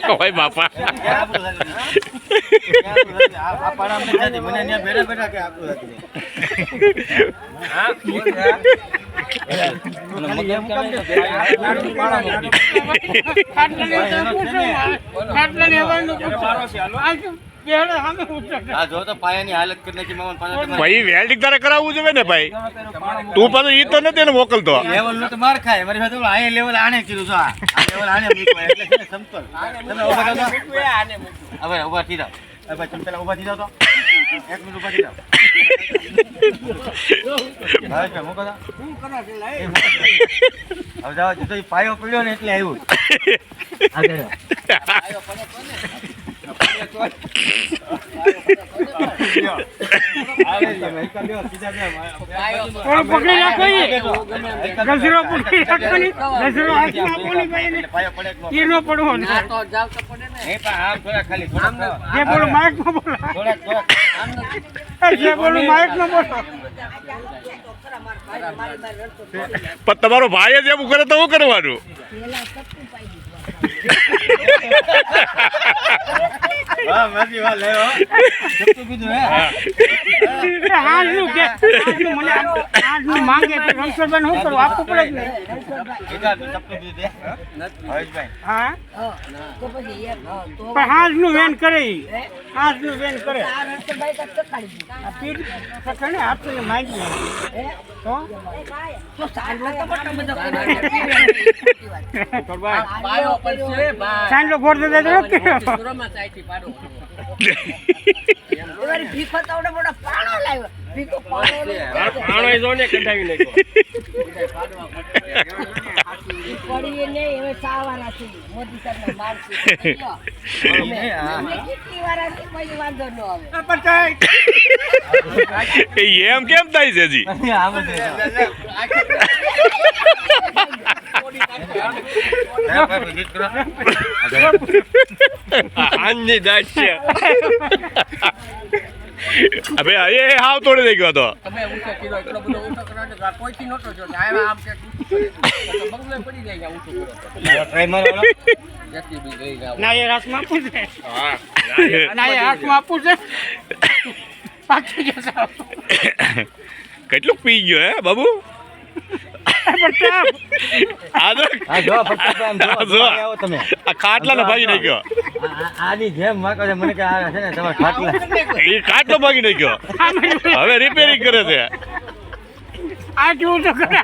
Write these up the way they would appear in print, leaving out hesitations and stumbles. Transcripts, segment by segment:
ભાઈ બાપા ભાઈ વેલ્ડિંગ તારે કરાવવું જોઈએ ને ભાઈ તું પાછો ઈ તો નથી મોકલતો લેવલ નો તો માર ખાય મારી સાથે આ લેવલ આને કીધું છો આ લેવલ આને મૂકવા એટલે છે ને સમતોલ તમે ઉભા થાઓ હવે ઉભા થઈ જાઓ હવે તમે પેલા ઉભા થઈ જાઓ તો 1 મિનિટ ઉભા થઈ જાઓ ભાઈ મૂકો દા શું કરો છે લાઈ હવે જાવ તો પાયો પડ્યો ને એટલે આવ્યું આગળ પાયો પડે તમારો ભાઈ જ એવું કરે તો શું કરવાનું વાહ માજી વાહ લે હો સત્તુ કીધું હે હાલ નું કે મને આજ નું માંગે તો રમસરબન હું કરું આપવું પડે ને એકા સત્તુ કીધું દે હરીશભાઈ હા તો પછી પણ હાલ નું વેન કરે હાલ નું વેન કરે આ રમસરભાઈ તો કાઢી આ પીડ સકણે આપને માંગી તો સાંજમાં તો બટો બધો કરવા પાયો પડશે બા સાંજલો ગોળ દે દે કે સુરમાં ચાઈથી પાડો એવારી ભીખો તો મોટો પાણો લાવ્યો ભીખો પાણો જોને કઢાવી નાખ્યો પડી ને હવે સાવાના છે મોદી સાહેબ મારશે કેટલી વાર આની કોઈ વાંધો ન આવે એમ કેમ થાય છે જી આની દાટ છે અબે એ હાવ તોડી દઈ ગયો તો તમે ઊંચો કીધો એટલો બધો ઊંચો કરવાનો કોઈથી નહોતો જો આમ કે બંગલે પડી જાય ઊંચો કરો ટ્રાય મારો જતી બી ગઈ જાવ ના એ હાથમાં આપું છે હા ના એ હાથમાં આપું છે પાછી ગયો કેટલું પી ગયો હે બાબુ ખાટલા ને ભાગી નહીં ગયો આની જેમ વાંકો છે મને કે આ છે ને તમારા ખાટલા એ ખાટલો ભાગી નહીં ગયો હવે રિપેરિંગ કરે છે આ જોઉં તો કરે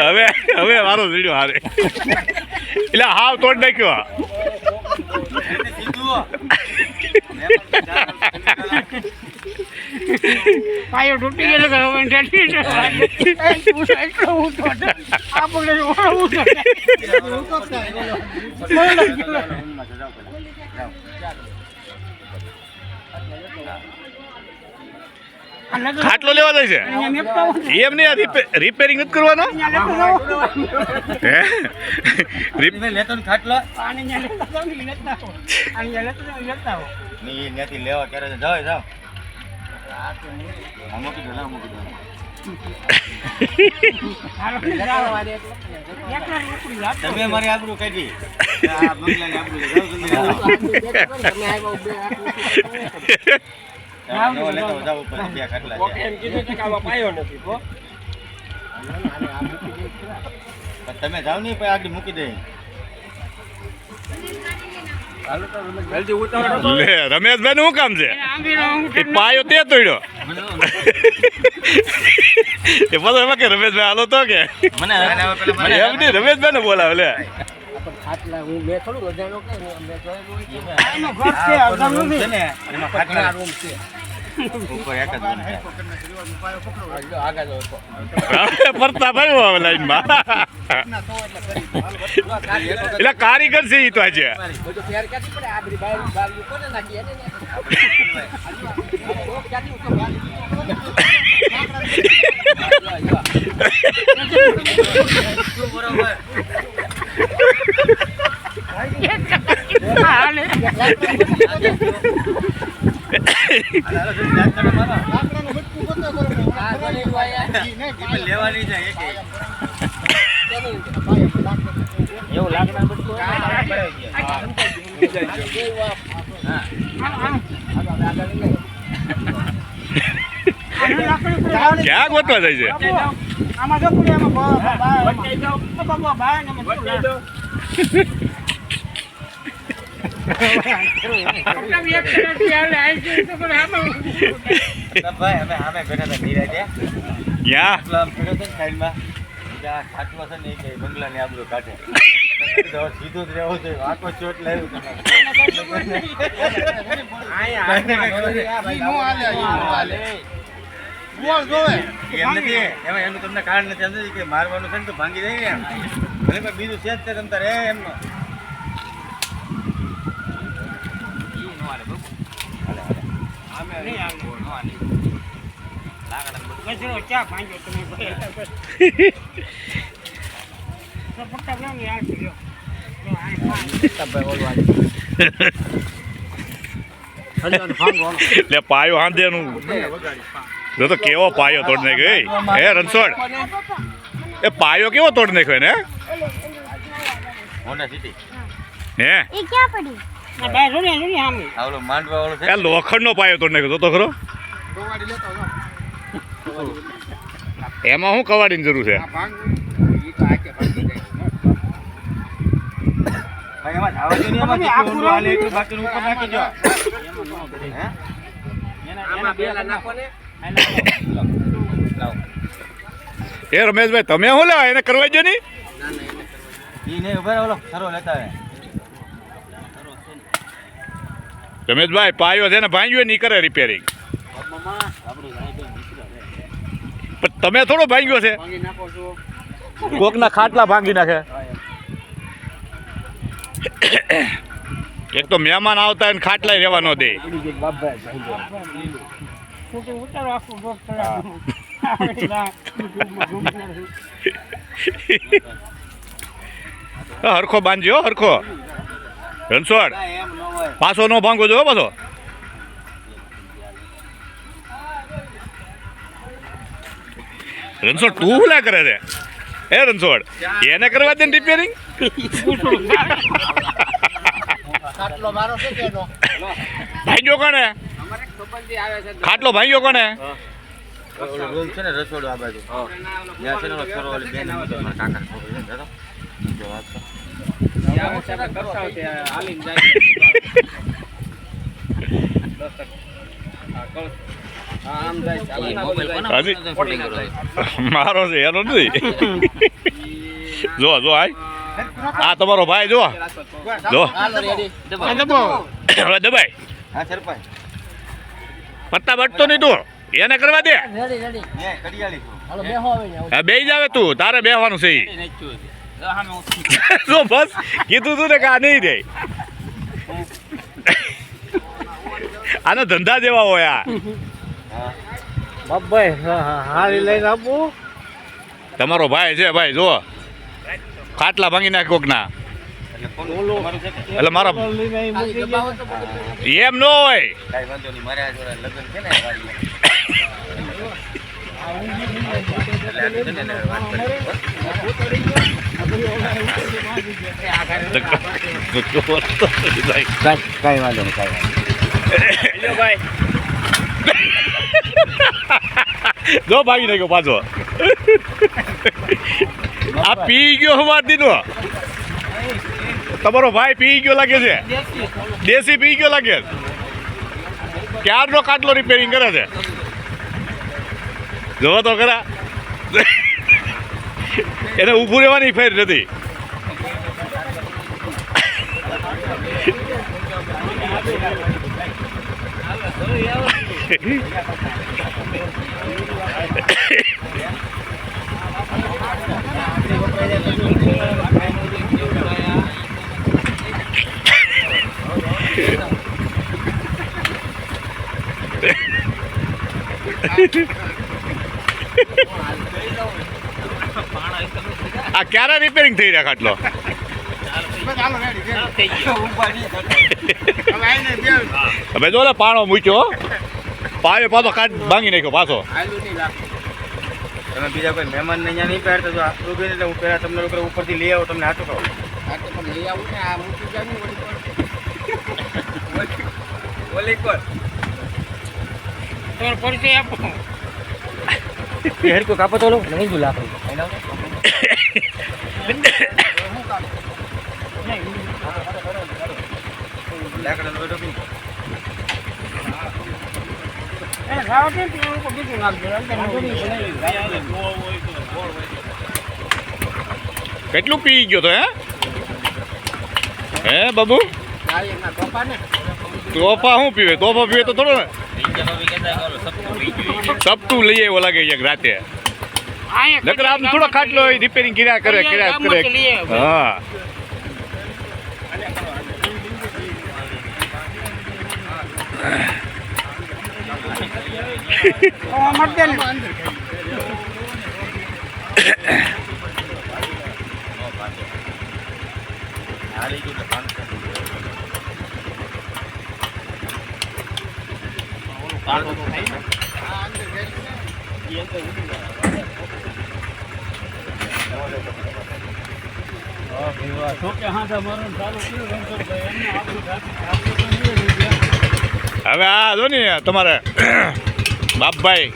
હવે હવે મારો વીડિયો હારે એટલે હાવ તોડ નાખ્યો પાયો તૂટી ગયેલો કે હવે ઠેઠી એટલો ઊંચો આ પગલે ઊંચો ખાટલો લેવા જાય છે એમ નહીં રિપેરિંગ નથી કરવાનો લેતો ને ખાટલો લેવા ક્યારે જાવ જાવ તમે મારી આબરૂ કાઢી તમે જાવ નહીં આગળ મૂકી દે રમેશભાઈ નું શું કામ છે પાયો તે તોડ્યો એ પાછો એમાં કે રમેશભાઈ હાલો તો કે મને એમ નહીં રમેશભાઈ ને બોલાવે લે ફરતા ભાઈ લાઈન માં એટલે કારીગર છે ઈ તો આજે બરોબર હાલે લેવાની છે એવું લાકડા ક્યાં ગોતવા જાય છે આમાં જો પૂરી આમાં ભાઈ ને બંગલા ને આબરો કાઢે સીધું જ રહેવું છે આખો ચોટ લાવ્યું એનું તમને કારણ નથી સમજાય કે મારવાનું છે ને તો ભાંગી જાય ને ભલે બીજું છે જ તે તમતાર એમનો ચા ભાંગ્યો તમે લે પાયો હાંધેનું જો તો કેવો પાયો તોડ નાખ્યો હે રણછોડ એ પાયો કેવો તોડ નાખ્યો ને હોન્ડા સિટી હે એ ક્યાં પડી બાય જોની જોની સામે આવલો માંડવા વાળો છે એ લોખંડનો પાયો તોડ નાખ્યો તો ખરો એમાં શું કવાડીની જરૂર છે ભાઈ એમાં ધાવા જો નહીં એમાં જેટલું ઊંડું હાલે એટલું બાકીનું ઉપર નાખી દો હે આમાં બેલા નાખો ને એ રમેશભાઈ તમે શું લેવા એને કરવા જો નહીં ઈ નહીં ઉભા રહો ઓલો સરો લેતા આવે રમેશભાઈ પાયો છે ને ભાંગ્યો નહીં કરે રિપેરિંગ પણ તમે થોડો ભાંગ્યો છે કોકના ખાટલા ભાંગી નાખે એક તો મહેમાન આવતા હોય ને ખાટલા રહેવા ન દે ઉતારો આખું બોક હરખો બાંધજો હરખો રણછોડ એમ ન હોય પાછો નો ભાંગો જો પાછો રણછોડ તું શું લા કરે છે એ રણછોડ એને કરવા દે ને રિપેરિંગ ખાટલો મારો છે કે એનો ભાંગ્યો કોને ખાટલો ભાંગ્યો કોને રૂમ છે ને રસોડું આ બાજુ ત્યાં છે ને ઓલો સરો ઓલી બેન આવી તો મારા કાકા છોકરી છે ને જો વાત મારો છે એનો નથી જો જો આય આ તમારો ભાઈ જો જો હવે દબાઈ હા સરપંચ પત્તા બટતો નહીં તું એને કરવા દે રેડી રેડી ને કડિયાળી છું હાલો બેહો આવે ને હા બેહી જાવે તું તારે બેહવાનું છે ઈ. જો બસ કીધું તું ને કે આ નહીં દે આનો ધંધા જેવા હોય આ બાબાઈ હારી લઈને આપું તમારો ભાઈ છે ભાઈ જો ખાટલા ભાંગી નાખ કોકના તમારું છે કે એટલે મારા એમ ન હોય કાંઈ વાંધો નહીં મારે આ જોડે લગ્ન છે ને વાડીએ. એટલે આ છે ને વાત કરી. કાંઈ વાંધો નહીં જો ભાગી નાખ્યો પાછો આ પી ગયો હવા દીનો તમારો ભાઈ પી ગયો લાગે છે દેશી પી ગયો લાગે છે ક્યારનો કાટલો રિપેરિંગ કરે છે જોવો તો ખરા એને ઊભું રહેવાની ફેર નથી આ ક્યારે રિપેરિંગ થઈ રહ્યા ખાટલો હવે જો લે પાણો મૂક્યો પાયો પાછો કાઢ ભાંગી નાખ્યો પાછો. તમે બીજા કોઈ મહેમાન અહીંયા નહીં પહેરતા તો આપણું બેન એટલે હું પહેલા તમને લોકો ઉપરથી લઈ આવો તમને હાથું કહું તમારો પરિચય આપો. હેર કો કાપો તો નહીં બોલા એને ખાવા દે ને તો એનું બીજું નાખજો. અંદર કેટલું પી ગયો તો હે બાબુ? તોફા શું પીવે? તોફા પીવે તો થોડો ને સપતું લઈ આવ્યો લાગે એક રાતે. નકર આમ થોડો ખાટલો રિપેરિંગ કર્યા કરે. હા હવે આ જો ને તમારે બાપભાઈ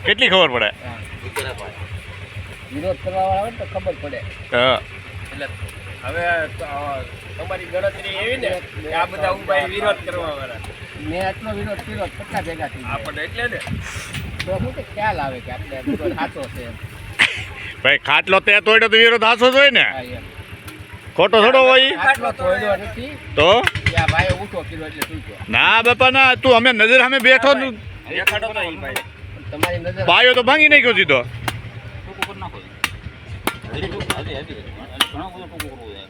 કેટલી ખબર પડે? વિરોધ કરવા વાળા હોય તો ખબર પડે. હા એટલે હવે તમારી ગણતરી એવી ને કે આ બધા ઉભાઈ વિરોધ કરવા વાળા મેં આટલો વિરોધ કર્યો કેટલા ભેગા થઈ આપણને એટલે ને તો શું કે ખ્યાલ આવે કે આપણે વિરોધ સાચો છે. ભાઈ ખાટલો તે તોડ્યો તો વિરોધ હાસો જ હોય ને, હા એમ ખોટો થોડો હોય આટલો તોડ્યો નથી તો. આ ભાઈ ઊંચો કર્યો એટલે શું કહો ના બાપા ના, તું અમે નજર સામે બેઠો દેખાડો તો ઈ ભાઈ તમારી નજર પાયો તો ભાંગી નાખ્યો સીધો. ઘણો બધો ટૂંકો કરવો જાય.